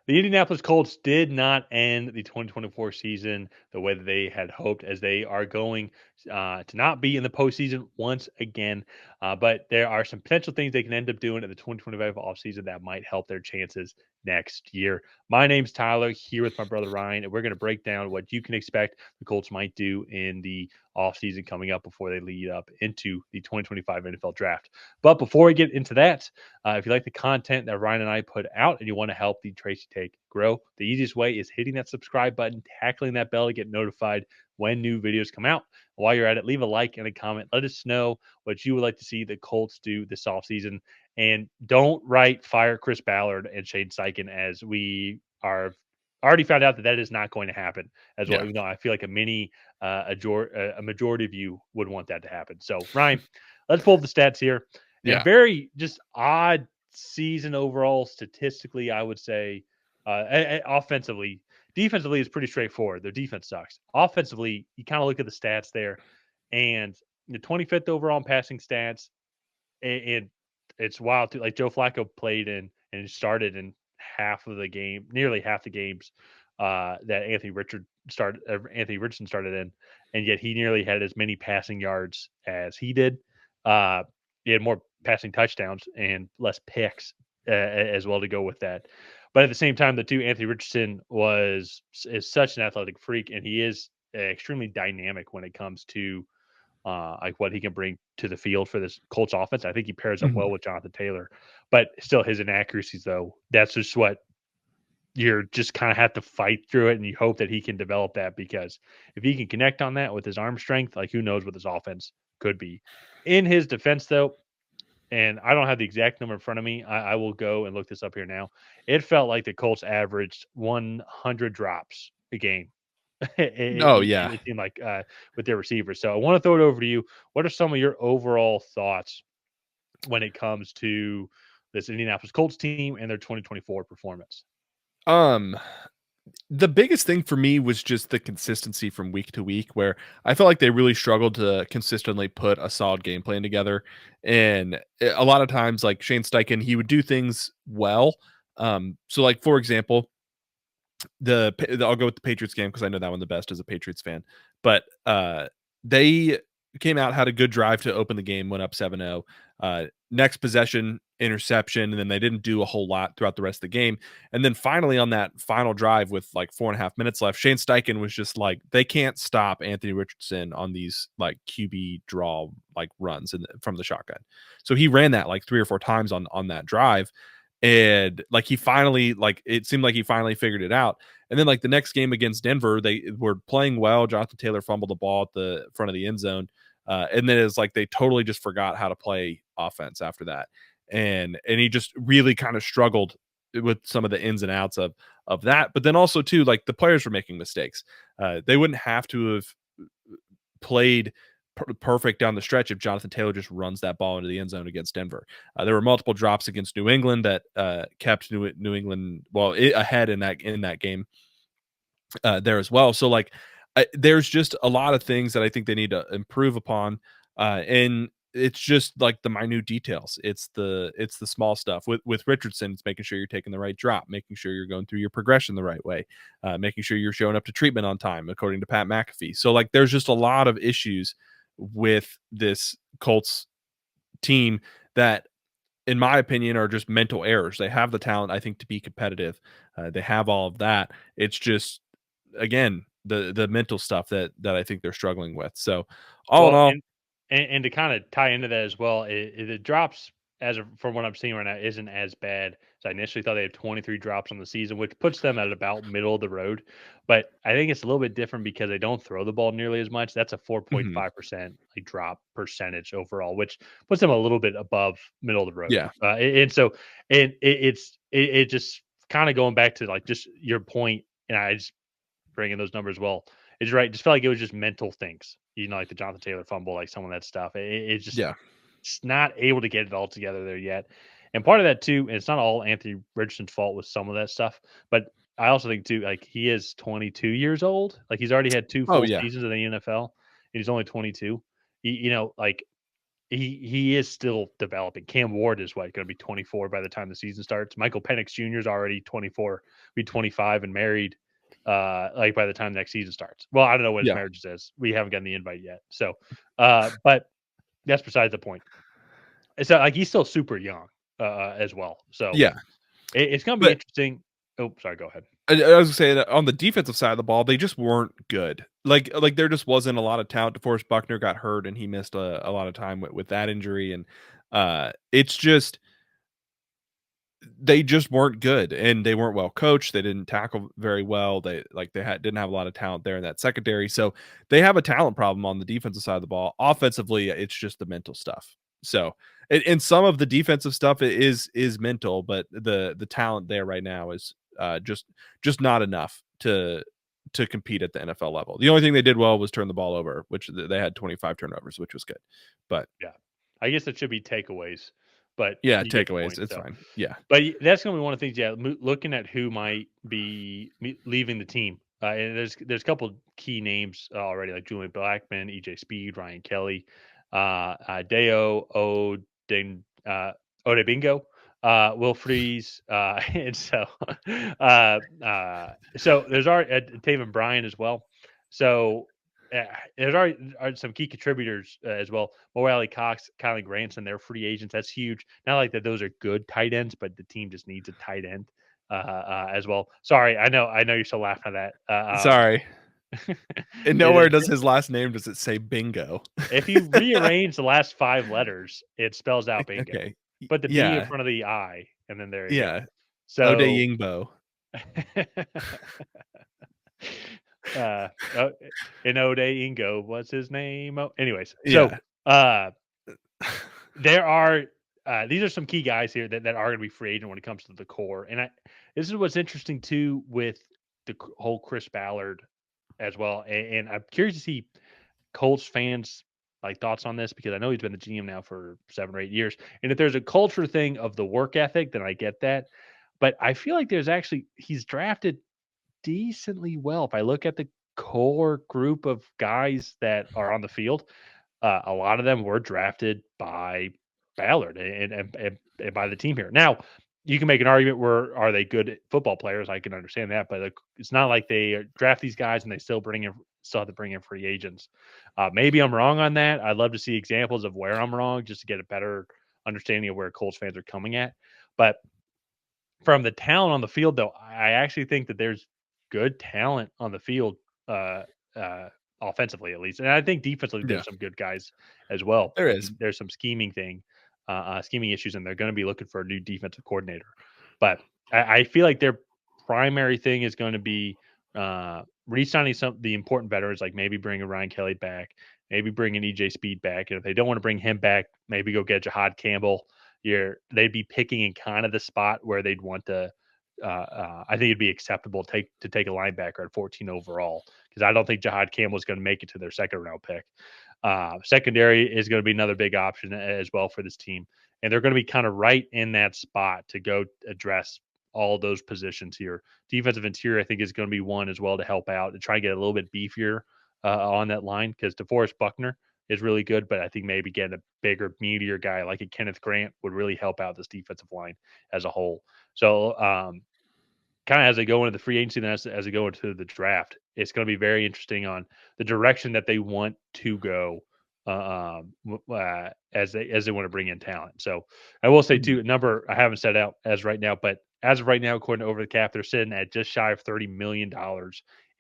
The Indianapolis Colts did not end the 2024 season the way that they had hoped, as they are going to not be in the postseason once again. But there are some potential things they can end up doing in the 2025 offseason that might help their chances next year. My name's Tyler, here with my brother Ryan, and we're going to break down what you can expect the Colts might do in the offseason coming up before they lead up into the 2025 NFL draft. But before we get into that, if you like the content that Ryan and I put out and you want to help the Tracy Take grow, the easiest way is hitting that subscribe button, tackling that bell to get notified when new videos come out. While you're at it, leave a like and a comment. Let us know what you would like to see the Colts do this offseason. And don't write fire Chris Ballard and Shane Steichen, as we are already found out that that is not going to happen as well, Yeah. even though I feel like a majority of you would want that to happen. So, Ryan, let's pull up the stats here. And Yeah. very just odd season overall statistically, I would say. Offensively, defensively is pretty straightforward. Their defense sucks. Offensively, you kind of look at the stats there, and the 25th overall in passing stats, and it's wild too. Like Joe Flacco played in and started in half of the game, nearly half the games that Anthony Richardson started in, and yet he nearly had as many passing yards as he did. He had more passing touchdowns and less picks as well to go with that. But at the same time, the two Anthony Richardson is such an athletic freak, and he is extremely dynamic when it comes to like what he can bring to the field for this Colts offense. I think he pairs up Mhm. well with Jonathan Taylor, but still his inaccuracies though, that's just what you're just kind of have to fight through it, and you hope that he can develop that, because if he can connect on that with his arm strength, like who knows what this offense could be. In his defense though, and I don't have the exact number in front of me. I will go and look this up here now. It felt like the Colts averaged 100 drops a game. Oh, yeah. It seemed like with their receivers. So I want to throw it over to you. What are some of your overall thoughts when it comes to this Indianapolis Colts team and their 2024 performance? Um, the biggest thing for me was just the consistency from week to week, where I felt like they really struggled to consistently put a solid game plan together. And a lot of times, like Shane Steichen, he would do things well. So like for example, I'll go with the Patriots game because I know that one the best as a Patriots fan. But they came out, had a good drive to open the game, went up 7-0. Next possession, interception, and then they didn't do a whole lot throughout the rest of the game. And then finally on that final drive with like 4.5 minutes left, Shane Steichen was just like, they can't stop Anthony Richardson on these like QB draw like runs from the shotgun. So he ran that like 3 or 4 times on that drive. And like he finally, like it seemed like he finally figured it out. And then like the next game against Denver, they were playing well. Jonathan Taylor fumbled the ball at the front of the end zone. And then it's like they totally just forgot how to play offense after that. And he just really kind of struggled with some of the ins and outs of that. But then also too, like the players were making mistakes. They wouldn't have to have played perfect down the stretch if Jonathan Taylor just runs that ball into the end zone against Denver. There were multiple drops against New England that kept New England ahead in that game there as well. So like there's just a lot of things that I think they need to improve upon, and it's just like the minute details. It's the small stuff with Richardson. It's making sure you're taking the right drop, making sure you're going through your progression the right way, making sure you're showing up to treatment on time, according to Pat McAfee. So like there's just a lot of issues with this Colts team that, in my opinion, are just mental errors. They have the talent, I think, to be competitive. They have all of that. It's just, again, the mental stuff that I think they're struggling with. So, all in Well, all, and to kind of tie into that as well, it drops from what I'm seeing right now isn't as bad as I initially thought. They had 23 drops on the season, which puts them at about middle of the road. But I think it's a little bit different because they don't throw the ball nearly as much. That's a mhm, 4.5% like drop percentage overall, which puts them a little bit above middle of the road. yeah, And so it just kind of going back to like just your point, and I just bringing those numbers well. It's right. Just felt like it was just mental things, like the Jonathan Taylor fumble, like some of that stuff. It's yeah, just not able to get it all together there yet. And part of that too, and it's not all Anthony Richardson's fault with some of that stuff, but I also think too, like he is 22 years old. Like he's already had two oh full yeah, seasons in the NFL, and he's only 22. Like he is still developing. Cam Ward is going to be 24 by the time the season starts. Michael Penix Jr. is already 24, be 25 and married. Like by the time next season starts. Well, I don't know what his Yeah. marriage says. We haven't gotten the invite yet. So, but that's besides the point. So like he's still super young as well. So Yeah. it's going to be But interesting. Oh, sorry. Go ahead. I was saying that on the defensive side of the ball, they just weren't good. Like there just wasn't a lot of talent. DeForest Buckner got hurt and he missed a lot of time with that injury. And it's just they just weren't good and they weren't well coached. They didn't tackle very well. Didn't have a lot of talent there in that secondary. So they have a talent problem on the defensive side of the ball. Offensively, it's just the mental stuff. So and some of the defensive stuff is mental, but the talent there right now is just not enough to compete at the NFL level. The only thing they did well was turn the ball over, which they had 25 turnovers, which was good. But Yeah. I guess it should be takeaways, but yeah, you get the takeaways, point. it's So, fine. Yeah. but that's going to be one of the things. Yeah, looking at who might be leaving the team, and there's a couple key names already, like Julian Blackman, EJ Speed, Ryan Kelly, Deo Odebingo, Will Freeze, and so there's already Taven Bryan as well. So there's already are some key contributors as well. Mo Alley Cox, Kylie Granson, they're free agents. That's huge. Not like that; those are good tight ends, but the team just needs a tight end as well. Sorry, I know you're still laughing at that. Sorry. And It nowhere is, does his last name does it say bingo. if you rearrange the last 5 letters, it spells out bingo. Okay. Put the B in Yeah. front of the I, and then there you go. Yeah. So, Odeyingbo. uh, oh, Inode Ingo, what's his name? Oh, anyways, so Yeah. uh, there are these are some key guys here that are going to be free agent when it comes to the core, and this is what's interesting too with the whole Chris Ballard as well, and I'm curious to see Colts fans like thoughts on this because I know he's been the GM now for 7 or 8 years, and if there's a culture thing of the work ethic, then I get that, but I feel like there's actually he's drafted decently well. If I look at the core group of guys that are on the field, a lot of them were drafted by Ballard and by the team here. Now, you can make an argument where are they good football players? I can understand that, but it's not like they draft these guys and they still have to bring in free agents. Maybe I'm wrong on that. I'd love to see examples of where I'm wrong just to get a better understanding of where Colts fans are coming at. But from the talent on the field, though, I actually think that there's good talent on the field, uh, uh, offensively at least, and I think defensively Yeah. there's some good guys as well. There I is. mean, there's some scheming issues, and they're going to be looking for a new defensive coordinator. But I feel like their primary thing is going to be re-signing some the important veterans, like maybe bringing Ryan Kelly back, maybe bringing EJ Speed back, and if they don't want to bring him back, maybe go get Jahad Campbell. They'd be picking in kind of the spot where they'd want to. I think it'd be acceptable to take a linebacker at 14 overall because I don't think Jahad Campbell is going to make it to their second round pick. Secondary is going to be another big option as well for this team, and they're going to be kind of right in that spot to go address all those positions here. Defensive interior, I think, is going to be one as well to help out to try and get a little bit beefier on that line because DeForest Buckner is really good, but I think maybe getting a bigger, meatier guy like a Kenneth Grant would really help out this defensive line as a whole. So, kind of as they go into the free agency and as they go into the draft, it's going to be very interesting on the direction that they want to go as they want to bring in talent. So, I will say too, a number I haven't set out as right now, but as of right now, according to Over the Cap, they're sitting at just shy of $30 million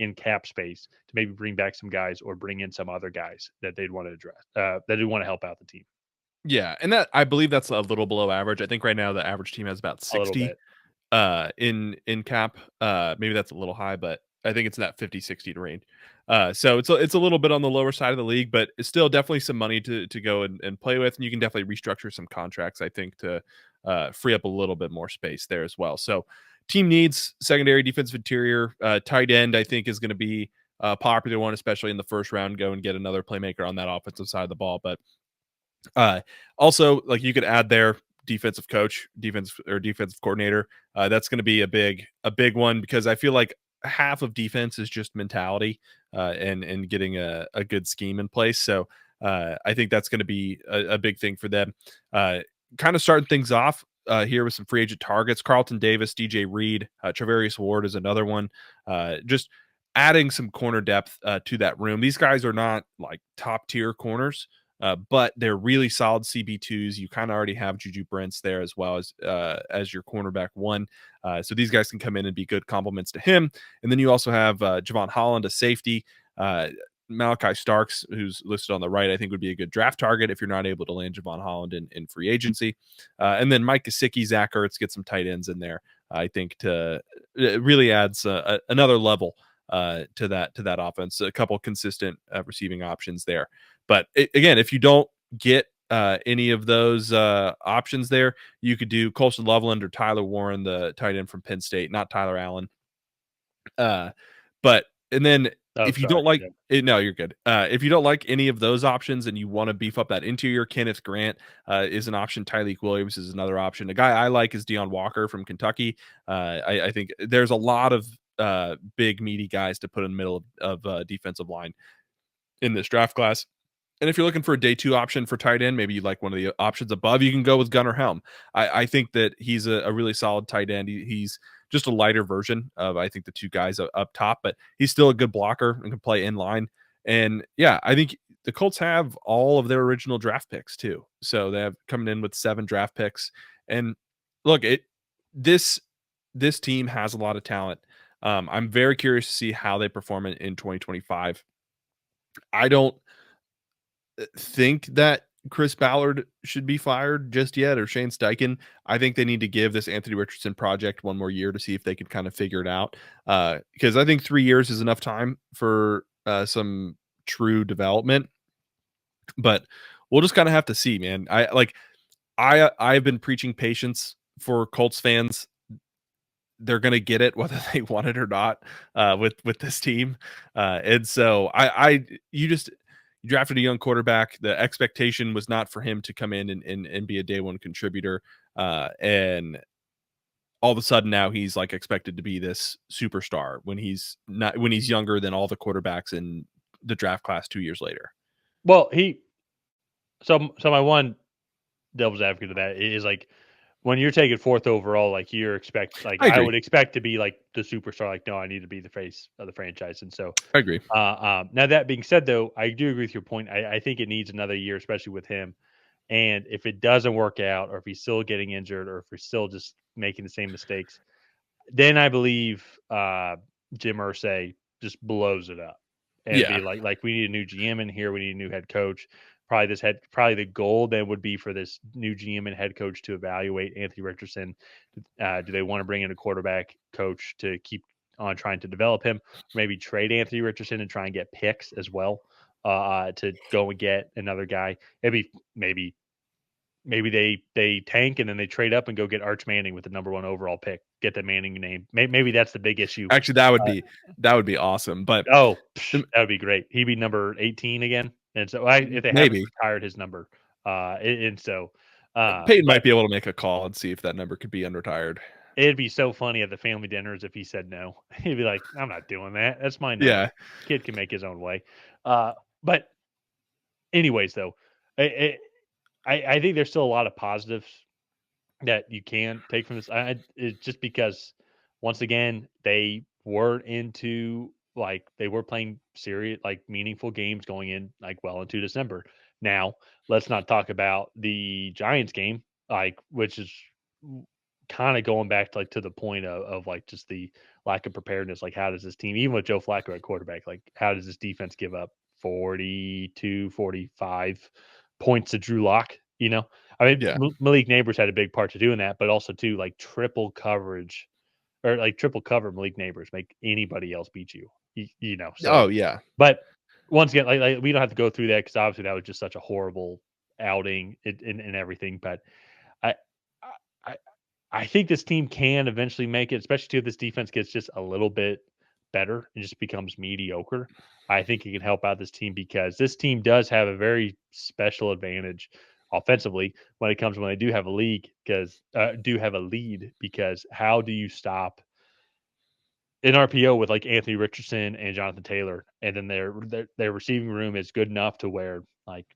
in cap space to maybe bring back some guys or bring in some other guys that they'd want to address that would want to help out the team Yeah, and that I believe that's a little below average. I think right now the average team has about a little 60 bit. in cap. Maybe that's a little high, but I think it's in that 50-60 range. So it's a little bit on the lower side of the league, but it's still definitely some money to go and play with, and you can definitely restructure some contracts, I think, to free up a little bit more space there as well. So team needs secondary, defensive interior, tight end, I think is going to be a popular one, especially in the first round. Go and get another playmaker on that offensive side of the ball. But also, like you could add there defensive coach, defensive coordinator. That's going to be a big one because I feel like half of defense is just mentality and getting a good scheme in place. So I think that's going to be a big thing for them. Kind of starting things off here with some free agent targets. Carlton Davis, DJ Reed, Travarius Ward is another one. Just adding some corner depth to that room. These guys are not like top tier corners, but they're really solid CB2s. You kind of already have Juju Brents there as well as your cornerback one. So these guys can come in and be good complements to him. And then you also have Javon Holland, a safety. Malachi Starks, who's listed on the right, I think would be a good draft target if you're not able to land Javon Holland in free agency. And then Mike Gesicki, Zach Ertz, get some tight ends in there. I think it really adds another level to that offense. A couple consistent receiving options there. But again, if you don't get any of those options there, you could do Colson Loveland or Tyler Warren, the tight end from Penn State, not Tyler Allen. But and then if you don't like it, no, you're good. If you don't like any of those options and you want to beef up that interior, Kenneth Grant is an option. Tyleek Williams is another option. A guy I like is Deion Walker from Kentucky. I think there's a lot of big meaty guys to put in the middle of defensive line in this draft class. And if you're looking for a day 2 option for tight end, maybe you like one of the options above, you can go with Gunnar Helm. I think that he's a really solid tight end. He's just a lighter version of, I think, the two guys up top, but he's still a good blocker and can play in line. And yeah, I think the Colts have all of their original draft picks too. So they have coming in with 7 draft picks. And look, this team has a lot of talent. I'm very curious to see how they perform in 2025. I don't think that Chris Ballard should be fired just yet, or Shane Steichen. I think they need to give this Anthony Richardson project one more year to see if they can kind of figure it out. Because I think 3 years is enough time for some true development. But we'll just kind of have to see, man. I've been preaching patience for Colts fans. They're going to get it whether they want it or not with this team. And so you drafted a young quarterback. The expectation was not for him to come in and be a day 1 contributor. And all of a sudden now he's like expected to be this superstar when he's younger than all the quarterbacks in the draft class 2 years later. Well, so my one devil's advocate of that is like, when you're taking 4th overall, like I would expect to be like the superstar. Like, no, I need to be the face of the franchise. And so I agree. Now that being said, though, I do agree with your point. I think it needs another year, especially with him. And if it doesn't work out, or if he's still getting injured, or if we're still just making the same mistakes, then I believe Jim Irsay just blows it up and be like, we need a new GM in here. We need a new head coach. Probably the goal then would be for this new GM and head coach to evaluate Anthony Richardson. Do they want to bring in a quarterback coach to keep on trying to develop him? Maybe trade Anthony Richardson and try and get picks as well to go and get another guy. Maybe they tank and then they trade up and go get Arch Manning with the number 1 overall pick. Get the Manning name. Maybe that's the big issue. Actually, that would be awesome. But that would be great. He'd be number 18 again. And so if they haven't retired his number, and so Peyton might be able to make a call and see if that number could be unretired. It'd be so funny at the family dinners if he said no. He'd be like, "I'm not doing that. That's my number. Yeah, Kid can make his own way." But anyways, though, I think there's still a lot of positives that you can take from this. It's just because, once again, they were playing serious, like meaningful games going in well into December. Now, let's not talk about the Giants game, which is kind of going back to the point of just the lack of preparedness. Like, how does this team, even with Joe Flacco at quarterback, how does this defense give up 42, 45 points to Drew Lock? I mean, Malik Neighbors had a big part to doing that, but also too, triple coverage or triple cover Malik Neighbors make anybody else beat you. So, but once again, we don't have to go through that because obviously that was just such a horrible outing and everything. But I think this team can eventually make it, especially if this defense gets just a little bit better and just becomes mediocre. I think it can help out this team because this team does have a very special advantage offensively when they do have a lead, because how do you stop in RPO with like Anthony Richardson and Jonathan Taylor, and then their receiving room is good enough to where like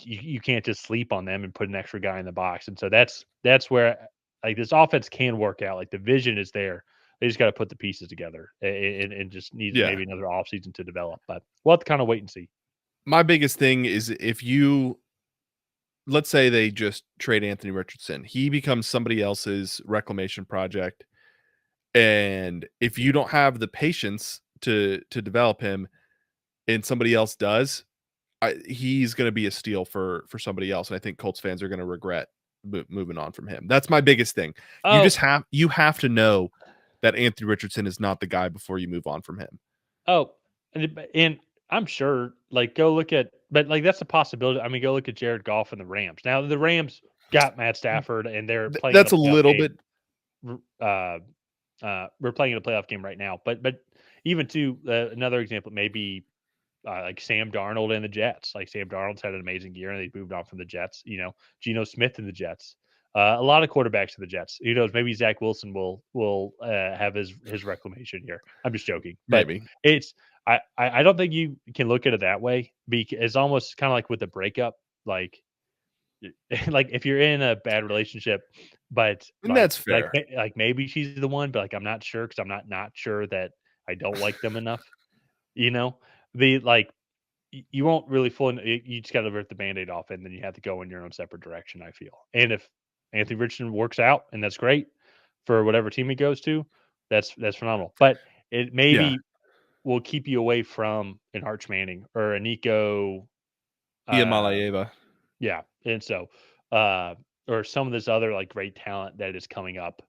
you can't just sleep on them and put an extra guy in the box. And so that's where like this offense can work out. Like the vision is there. They just got to put the pieces together and just needs Yeah. maybe another offseason to develop. But we'll have to kind of wait and see. My biggest thing is if you let's say they just trade Anthony Richardson, he becomes somebody else's reclamation project. And if you don't have the patience to develop him and somebody else does, he's going to be a steal for somebody else. And I think Colts fans are going to regret moving on from him. That's my biggest thing. Oh, You have to know that Anthony Richardson is not the guy before you move on from him. oh, and I'm sure like go look at, but like that's a possibility. I mean, go look at Jared Goff and the Rams. Now the Rams got Matt Stafford and they're playing in a That's a playoff little game. bit We're playing in a playoff game right now, but even to another example, maybe like Sam Darnold and the Jets. Like Sam Darnold's had an amazing year, and they moved on from the Jets. You know, Geno Smith and the Jets. A lot of quarterbacks in the Jets. Who knows? Maybe Zach Wilson will have his reclamation here. I'm just joking, but maybe. it's I don't think you can look at it that way. Because it's almost kind of like with the breakup, like like if you're in a bad relationship, but And that's fair. like maybe she's the one, but like I'm not sure because I'm not sure that I don't like them enough. You know, the like you won't really you just gotta rip the Band-Aid off, and then you have to go in your own separate direction, I feel. And if Anthony Richardson works out, and that's great for whatever team he goes to, that's phenomenal. But it Yeah. maybe will keep you away from an Arch Manning or a Nico, Ian uh, Malayeva. yeah, and so, uh, or some of this other, like, great talent that is coming up,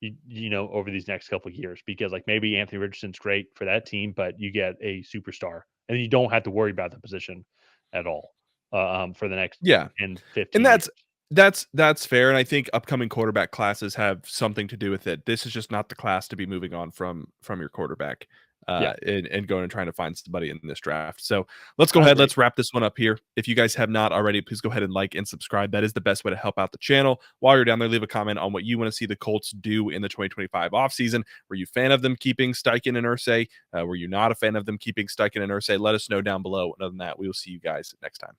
you know, over these next couple of years because, like, maybe Anthony Richardson's great for that team, but you get a superstar, and you don't have to worry about the position at all, for the next Yeah. 10, And 15 years. that's fair, and I think upcoming quarterback classes have something to do with it. This is just not the class to be moving on from your quarterback, Yeah, and going and trying to find somebody in this draft. So let's go I ahead. agree. Let's wrap this one up here. If you guys have not already, please go ahead and like and subscribe. That is the best way to help out the channel. While you're down there, leave a comment on what you want to see the Colts do in the 2025 offseason. Were you a fan of them keeping Steichen and Irsay? Were you not a fan of them keeping Steichen and Irsay? Let us know down below. And other than that, we will see you guys next time.